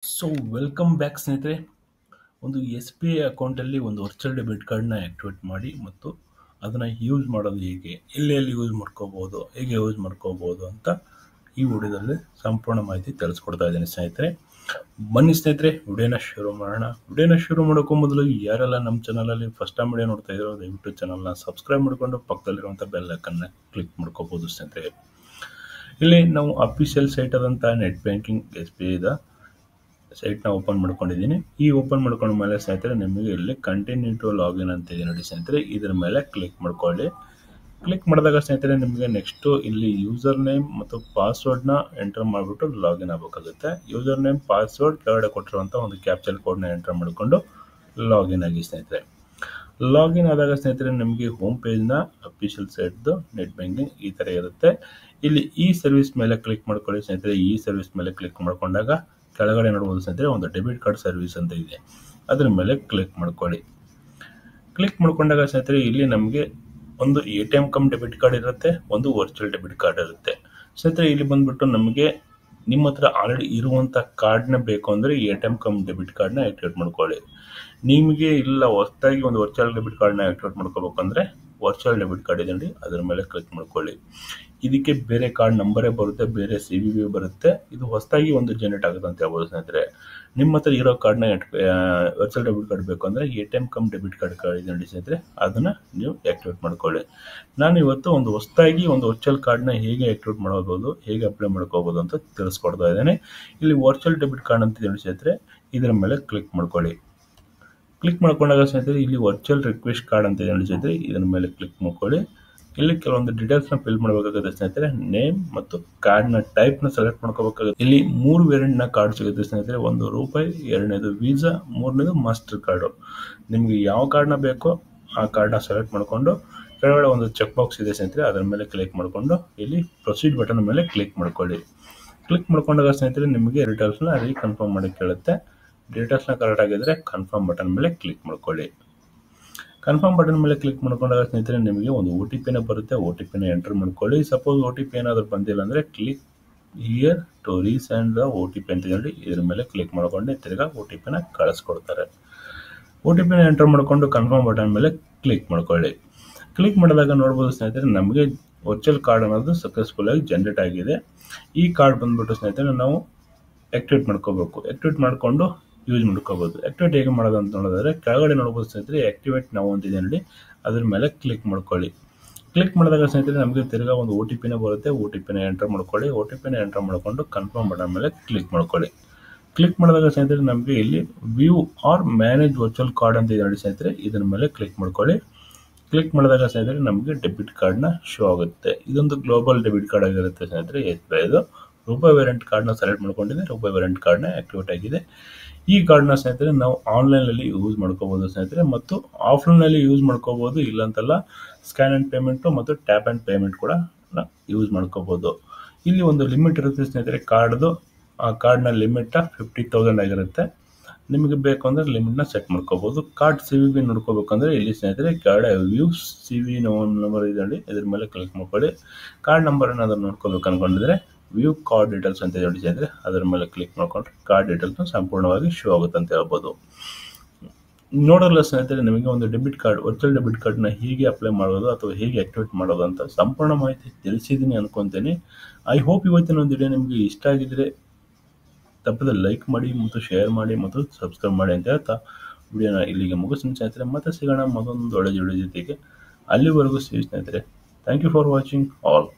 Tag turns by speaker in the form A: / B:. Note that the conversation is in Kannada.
A: ಸೊ ವೆಲ್ಕಮ್ ಬ್ಯಾಕ್ ಸ್ನೇಹಿತರೆ. ಒಂದು ಎಸ್ ಬಿ ಐ ಅಕೌಂಟಲ್ಲಿ ಒಂದು ವರ್ಚುವಲ್ ಡೆಬಿಟ್ ಕಾರ್ಡ್ನ ಆ್ಯಕ್ಟಿವೇಟ್ ಮಾಡಿ ಮತ್ತು ಅದನ್ನು ಯೂಸ್ ಮಾಡೋದು ಹೇಗೆ, ಎಲ್ಲೆಲ್ಲಿ ಯೂಸ್ ಮಾಡ್ಕೋಬೋದು, ಹೇಗೆ ಯೂಸ್ ಮಾಡ್ಕೋಬೋದು ಅಂತ ಈ ವಿಡಿಯೋದಲ್ಲಿ ಸಂಪೂರ್ಣ ಮಾಹಿತಿ ತಿಳಿಸ್ಕೊಡ್ತಾ ಇದ್ದೀನಿ ಸ್ನೇಹಿತರೆ. ಬನ್ನಿ ಸ್ನೇಹಿತರೆ, ವಿಡಿಯೋನ ಶುರು ಮಾಡೋಣ. ವಿಡಿಯೋನ ಶುರು ಮಾಡೋಕ್ಕೂ ಮೊದಲು ಯಾರೆಲ್ಲ ನಮ್ಮ ಚಾನಲಲ್ಲಿ ಫಸ್ಟ್ ಟೈಮ್ ವಿಡಿಯೋ ನೋಡ್ತಾ ಇರೋ ದಯವಿಟ್ಟು ಚಾನಲ್ನ ಸಬ್ಸ್ಕ್ರೈಬ್ ಮಾಡಿಕೊಂಡು ಪಕ್ಕದಲ್ಲಿರುವಂಥ ಬೆಲ್ ಐಕನ್ನ ಕ್ಲಿಕ್ ಮಾಡ್ಕೋಬೋದು ಸ್ನೇಹಿತರೆ. ಇಲ್ಲಿ ನಾವು ಅಫಿಷಿಯಲ್ ಸೈಟ್ ಆದಂಥ ನೆಟ್ ಬ್ಯಾಂಕಿಂಗ್ ಎಸ್ ಬಿ ಐದ ಸೈಟ್ನ ಓಪನ್ ಮಾಡ್ಕೊಂಡಿದ್ದೀನಿ. ಈ ಓಪನ್ ಮಾಡ್ಕೊಂಡ ಮೇಲೆ ಸ್ನೇಹಿತರೆ ನಿಮಗೆ ಇಲ್ಲಿ ಕಂಟಿನ್ಯೂ ಟು ಲಾಗಿನ್ ಅಂತ ಇದೆ ನೋಡಿ ಸ್ನೇಹಿತರೆ, ಇದರ ಮೇಲೆ ಕ್ಲಿಕ್ ಮಾಡ್ಕೊಳ್ಳಿ. ಕ್ಲಿಕ್ ಮಾಡಿದಾಗ ಸ್ನೇಹಿತರೆ ನಿಮಗೆ ನೆಕ್ಸ್ಟು ಇಲ್ಲಿ ಯೂಸರ್ ನೇಮ್ ಮತ್ತು ಪಾಸ್ವರ್ಡ್ನ ಎಂಟರ್ ಮಾಡಿಬಿಟ್ಟು ಲಾಗಿನ್ ಆಗಬೇಕಾಗುತ್ತೆ. ಯೂಸರ್ ನೇಮ್, ಪಾಸ್ವರ್ಡ್, ಕೆಳಗಡೆ ಕೊಟ್ಟಿರುವಂಥ ಒಂದು ಕ್ಯಾಪ್ಚರ್ ಕೋಡ್ನ ಎಂಟರ್ ಮಾಡಿಕೊಂಡು ಲಾಗಿನ್ ಆಗಿ ಸ್ನೇಹಿತರೆ. ಲಾಗಿನ್ ಆದಾಗ ಸ್ನೇಹಿತರೆ ನಿಮಗೆ ಹೋಮ್ ಪೇಜ್ನ ಅಫಿಷಿಯಲ್ ಸೈಟ್ದು ನೆಟ್ ಬ್ಯಾಂಕಿಂಗ್ ಈ ಥರ ಇರುತ್ತೆ. ಇಲ್ಲಿ ಈ ಸರ್ವಿಸ್ ಮೇಲೆ ಕ್ಲಿಕ್ ಮಾಡ್ಕೊಳ್ಳಿ ಸ್ನೇಹಿತರೆ. ಈ ಸರ್ವಿಸ್ ಮೇಲೆ ಕ್ಲಿಕ್ ಮಾಡ್ಕೊಂಡಾಗ ಕೆಳಗಡೆ ನೋಡ್ಬೋದು ಸ್ನೇಹಿತರೆ ಒಂದು ಡೆಬಿಟ್ ಕಾರ್ಡ್ ಸರ್ವಿಸ್ ಅಂತ ಇದೆ, ಅದರ ಮೇಲೆ ಕ್ಲಿಕ್ ಮಾಡ್ಕೊಳ್ಳಿ. ಕ್ಲಿಕ್ ಮಾಡ್ಕೊಂಡಾಗ ಸ್ನೇಹಿತರೆ ಇಲ್ಲಿ ನಮಗೆ ಒಂದು ATM ಕಮ್ ಡೆಬಿಟ್ ಕಾರ್ಡ್ ಇರುತ್ತೆ, ಒಂದು ವರ್ಚುವಲ್ ಡೆಬಿಟ್ ಕಾರ್ಡ್ ಇರುತ್ತೆ ಸ್ನೇಹಿತರೆ. ಇಲ್ಲಿ ಬಂದ್ಬಿಟ್ಟು ನಮಗೆ ನಿಮ್ಮ ಹತ್ರ ಆಲ್ರೆಡಿ ಇರುವಂಥ ಕಾರ್ಡ್ನ ಬೇಕು ಅಂದರೆ ATM ಕಮ್ ಡೆಬಿಟ್ ಕಾರ್ಡ್ನ ಆ್ಯಕ್ಟಿವೇಟ್ ಮಾಡ್ಕೊಳ್ಳಿ. ನಿಮಗೆ ಇಲ್ಲ ಹೊಸದಾಗಿ ಒಂದು ವರ್ಚುವಲ್ ಡೆಬಿಟ್ ಕಾರ್ಡ್ನ ಆ್ಯಕ್ಟಿವೇಟ್ ಮಾಡ್ಕೋಬೇಕಂದ್ರೆ ವರ್ಚುವಲ್ ಡೆಬಿಟ್ ಕಾರ್ಡ್ ಇದೆ ನೋಡಿ, ಅದರ ಮೇಲೆ ಕ್ಲಿಕ್ ಮಾಡ್ಕೊಳ್ಳಿ. ಇದಕ್ಕೆ ಬೇರೆ ಕಾರ್ಡ್ ನಂಬರೇ ಬರುತ್ತೆ, ಬೇರೆ CVV ಬರುತ್ತೆ. ಇದು ಹೊಸದಾಗಿ ಒಂದು ಜನರೇಟ್ ಆಗುತ್ತೆ ಅಂತ ಹೇಳ್ಬೋದು ಸ್ನೇಹಿತರೆ. ನಿಮ್ಮ ಹತ್ರ ಇರೋ ಕಾರ್ಡ್ನ ವರ್ಚುವಲ್ ಡೆಬಿಟ್ ಕಾರ್ಡ್ ಬೇಕು ಅಂದರೆ ATM ಕಮ್ ಡೆಬಿಟ್ ಕಾರ್ಡ್ ಇದೆ ನೋಡಿ ಸ್ನೇಹಿತರೆ, ಅದನ್ನು ನೀವು ಆ್ಯಕ್ಟಿವೇಟ್ ಮಾಡ್ಕೊಳ್ಳಿ. ನಾನು ಇವತ್ತು ಒಂದು ಹೊಸದಾಗಿ ಒಂದು ವರ್ಚುವಲ್ ಕಾರ್ಡ್ನ ಹೇಗೆ ಆ್ಯಕ್ಟಿವೇಟ್ ಮಾಡ್ಕೋಬೋದು, ಹೇಗೆ ಅಪ್ಲೈ ಮಾಡ್ಕೋಬೋದು ಅಂತ ತಿಳಿಸ್ಕೊಡ್ತಾ ಇದ್ದೇನೆ. ಇಲ್ಲಿ ವರ್ಚುವಲ್ ಡೆಬಿಟ್ ಕಾರ್ಡ್ ಅಂತ ಹೇಳಿ ಸ್ನೇಹಿತರೆ, ಇದರ ಮೇಲೆ ಕ್ಲಿಕ್ ಮಾಡ್ಕೊಳ್ಳಿ. ಕ್ಲಿಕ್ ಮಾಡ್ಕೊಂಡಾಗ ಸ್ನೇಹಿತರೆ ಇಲ್ಲಿ ವರ್ಚುವಲ್ ರಿಕ್ವೆಸ್ಟ್ ಕಾರ್ಡ್ ಅಂತ ಹೇಳಿ ಸ್ನೇಹಿತರೆ, ಇದರ ಮೇಲೆ ಕ್ಲಿಕ್ ಮಾಡ್ಕೊಳ್ಳಿ. ಇಲ್ಲಿ ಕೆಲವೊಂದು ಡೀಟೇಲ್ಸ್ನ ಫಿಲ್ ಮಾಡಬೇಕಾಗುತ್ತೆ ಸ್ನೇಹಿತರೆ. ನೇಮ್ ಮತ್ತು ಕಾರ್ಡ್ನ ಟೈಪ್ನ ಸೆಲೆಕ್ಟ್ ಮಾಡ್ಕೋಬೇಕಾಗುತ್ತೆ. ಇಲ್ಲಿ 3 ವೇರಿಯಂಟ್ನ ಕಾರ್ಡ್ ಸಿಗುತ್ತೆ ಸ್ನೇಹಿತರೆ. ಒಂದು ರೂಪಾಯಿ, ಎರಡನೇದು ವೀಸಾ, ಮೂರನೇದು ಮಾಸ್ಟರ್ ಕಾರ್ಡು. ನಿಮಗೆ ಯಾವ ಕಾರ್ಡ್ನ ಬೇಕೋ ಆ ಕಾರ್ಡ್ನ ಸೆಲೆಕ್ಟ್ ಮಾಡಿಕೊಂಡು ಕೆಳಗಡೆ ಒಂದು ಚೆಕ್ ಬಾಕ್ಸ್ ಇದೆ ಸ್ನೇಹಿತರೆ, ಅದರ ಮೇಲೆ ಕ್ಲಿಕ್ ಮಾಡಿಕೊಂಡು ಇಲ್ಲಿ ಪ್ರೊಸೀಡ್ ಬಟನ್ ಮೇಲೆ ಕ್ಲಿಕ್ ಮಾಡ್ಕೊಳ್ಳಿ. ಕ್ಲಿಕ್ ಮಾಡ್ಕೊಂಡಾಗ ಸ್ನೇಹಿತರೆ ನಿಮಗೆ ಡೀಟೇಲ್ಸ್ನ ಕನ್ಫರ್ಮ್ ಮಾಡಿ ಕೇಳುತ್ತೆ. ಡೀಟೇಲ್ಸ್ನ ಕರೆಕ್ಟ್ ಆಗಿದ್ರೆ ಕನ್ಫರ್ಮ್ ಬಟನ್ ಮೇಲೆ ಕ್ಲಿಕ್ ಮಾಡ್ಕೊಳ್ಳಿ. ಕನ್ಫರ್ಮ್ ಬಟನ್ ಮೇಲೆ ಕ್ಲಿಕ್ ಮಾಡ್ಕೊಂಡಾಗ ಸ್ನೇಹಿತರೆ ನಿಮಗೆ ಒಂದು OTP ಬರುತ್ತೆ, OTP ಎಂಟರ್ ಮಾಡ್ಕೊಳ್ಳಿ. ಸಪೋಸ್ OTP ಏನಾದರೂ ಬಂದಿಲ್ಲ ಅಂದರೆ click here to resend the OTP ಅಂತ ಹೇಳಿ ಇದ್ರ ಮೇಲೆ ಕ್ಲಿಕ್ ಮಾಡ್ಕೊಂಡು ತಿರ್ಗಾ OTP ಕಳಿಸ್ಕೊಡ್ತಾರೆ. OTP ಎಂಟರ್ ಮಾಡಿಕೊಂಡು ಕನ್ಫರ್ಮ್ ಬಟನ್ ಮೇಲೆ ಕ್ಲಿಕ್ ಮಾಡ್ಕೊಳ್ಳಿ. ಕ್ಲಿಕ್ ಮಾಡಿದಾಗ ನೋಡ್ಬೋದು ಸ್ನೇಹಿತರೆ ನಮಗೆ ವರ್ಚುವಲ್ ಕಾರ್ಡ್ ಅನ್ನೋದು ಸಕ್ಸಸ್ಫುಲ್ ಆಗಿ ಜನರೇಟ್ ಆಗಿದೆ. ಈ ಕಾರ್ಡ್ ಬಂದ್ಬಿಟ್ಟು ಸ್ನೇಹಿತರೆ ನಾವು ಆ್ಯಕ್ಟಿವೇಟ್ ಮಾಡ್ಕೋಬೇಕು. ಆ್ಯಕ್ಟಿವೇಟ್ ಮಾಡಿಕೊಂಡು ಯೂಸ್ ಮಾಡ್ಕೋಬೋದು. ಆ್ಯಕ್ಟಿವೇಟ್ ಹೇಗೆ ಮಾಡೋದು ಅಂತ ನೋಡಿದ್ರೆ ಕೆಳಗಡೆ ನೋಡ್ಬೋದು ಸ್ನೇಹಿತರೆ ಆ್ಯಕ್ಟಿವೇಟ್ ನಾವು ಅಂತಿದೆ ನೋಡಿ, ಅದ್ರ ಮೇಲೆ ಕ್ಲಿಕ್ ಮಾಡ್ಕೊಳ್ಳಿ. ಕ್ಲಿಕ್ ಮಾಡಿದಾಗ ಸ್ನೇಹಿತರೆ ನಮಗೆ ತಿರ್ಗಾ ಒಂದು OTP ಬರುತ್ತೆ, OTP ಎಂಟರ್ ಮಾಡ್ಕೊಳ್ಳಿ. OTP ಎಂಟರ್ ಮಾಡಿಕೊಂಡು ಕನ್ಫರ್ಮ್ ಬಟನ್ ಮೇಲೆ ಕ್ಲಿಕ್ ಮಾಡ್ಕೊಳ್ಳಿ. ಕ್ಲಿಕ್ ಮಾಡಿದಾಗ ಸ್ನೇಹಿತರೆ ನಮಗೆ ಇಲ್ಲಿ view or manage virtual card ಅಂತ ಇದೆ ನೋಡಿ ಸ್ನೇಹಿತರೆ, ಇದರ ಮೇಲೆ ಕ್ಲಿಕ್ ಮಾಡ್ಕೊಳ್ಳಿ. ಕ್ಲಿಕ್ ಮಾಡಿದಾಗ ಸ್ನೇಹಿತರೆ ನಮಗೆ ಡೆಬಿಟ್ ಕಾರ್ಡ್ನ ಶೋ ಆಗುತ್ತೆ. ಇದೊಂದು ಗ್ಲೋಬಲ್ ಡೆಬಿಟ್ ಕಾರ್ಡ್ ಆಗಿರುತ್ತೆ ಸ್ನೇಹಿತರೆ. ಇದು ರೂಪಾಯಿ ವೇರಿಯಂಟ್ ಕಾರ್ಡ್ನ ಸೆಲೆಕ್ಟ್ ಮಾಡ್ಕೊಂಡಿದೆ, ರೂಪಾಯಿ ವೇರಿಯಂಟ್ ಕಾರ್ಡ್ನ ಆ್ಯಕ್ಟಿವೇಟ್ ಆಗಿದೆ. ಈ ಕಾರ್ಡ್ನ ಸ್ನೇಹಿತರೆ ನಾವು ಆನ್ಲೈನಲ್ಲಿ ಯೂಸ್ ಮಾಡ್ಕೋಬೋದು ಸ್ನೇಹಿತರೆ, ಮತ್ತು ಆಫ್ಲೈನಲ್ಲಿ ಯೂಸ್ ಮಾಡ್ಕೋಬೋದು. ಇಲ್ಲಂತಲ್ಲ, ಸ್ಕ್ಯಾನ್ ಆ್ಯಂಡ್ ಪೇಮೆಂಟು ಮತ್ತು ಟ್ಯಾಪ್ ಆ್ಯಂಡ್ ಪೇಮೆಂಟ್ ಕೂಡ ಯೂಸ್ ಮಾಡ್ಕೋಬೋದು. ಇಲ್ಲಿ ಒಂದು ಲಿಮಿಟ್ ಇರುತ್ತೆ ಸ್ನೇಹಿತರೆ ಕಾರ್ಡ್ದು. ಆ ಕಾರ್ಡ್ನ ಲಿಮಿಟ್ 50,000 ಆಗಿರುತ್ತೆ. ನಿಮಗೆ ಬೇಕು ಅಂದರೆ ಲಿಮಿಟ್ನ ಸೆಟ್ ಮಾಡ್ಕೋಬೋದು. ಕಾರ್ಡ್ CVV ನೋಡ್ಕೋಬೇಕಂದ್ರೆ ಇಲ್ಲಿ ಸ್ನೇಹಿತರೆ ಕೆಳಗಡೆ ವ್ಯೂ CVV ನಂಬರ್ ಇದೆ ನೋಡಿ, ಇದ್ರ ಮೇಲೆ ಕ್ಲಿಕ್ ಮಾಡ್ಕೊಳ್ಳಿ. ಕಾರ್ಡ್ ನಂಬರ್ ಏನಾದರೂ ನೋಡ್ಕೋಬೇಕು ಅನ್ಕೊಂಡಿದ್ರೆ ವ್ಯೂ ಕಾರ್ಡ್ ಡೀಟೇಲ್ಸ್ ಅಂತ ಹೇಳಿ ಸ್ನೇಹಿತರೆ, ಅದರ ಮೇಲೆ ಕ್ಲಿಕ್ ಮಾಡ್ಕೊಂಡ್ರೆ ಕಾರ್ಡ್ ಡೀಟೇಲ್ಸ್ನ ಸಂಪೂರ್ಣವಾಗಿ ಶೋ ಆಗುತ್ತೆ ಅಂತ ಹೇಳ್ಬೋದು. ನೋಡಲ್ಲ ಸ್ನೇಹಿತರೆ ನಿಮಗೆ ಒಂದು ಡೆಬಿಟ್ ಕಾರ್ಡ್, ವರ್ಚುವಲ್ ಡೆಬಿಟ್ ಕಾರ್ಡ್ನ ಹೇಗೆ ಅಪ್ಲೈ ಮಾಡೋದು ಅಥವಾ ಹೇಗೆ ಆ್ಯಕ್ಟಿವೇಟ್ ಮಾಡೋದು ಅಂತ ಸಂಪೂರ್ಣ ಮಾಹಿತಿ ತಿಳಿಸಿದ್ದೀನಿ ಅನ್ಕೊತೀನಿ. ಐ ಹೋಪ್ ಇವತ್ತಿನ ಒಂದು ವಿಡಿಯೋ ನಿಮಗೆ ಇಷ್ಟ ಆಗಿದ್ರೆ ತಪ್ಪದೆ ಲೈಕ್ ಮಾಡಿ ಮತ್ತು ಶೇರ್ ಮಾಡಿ ಮತ್ತು ಸಬ್ಸ್ಕ್ರೈಬ್ ಮಾಡಿ ಅಂತ ಹೇಳ್ತಾ ವಿಡಿಯೋನ ಇಲ್ಲಿಗೆ ಮುಗಿಸ್ತೀನಿ ಸ್ನೇಹಿತರೆ. ಮತ್ತೆ ಸಿಗೋಣ ಮತ್ತೊಂದು ಒಳ್ಳೆ ವಿಡಿಯೋ ಜೊತೆಗೆ. ಅಲ್ಲಿವರೆಗೂ ಸ್ನೇಹಿತರೆ, thank you for watching all.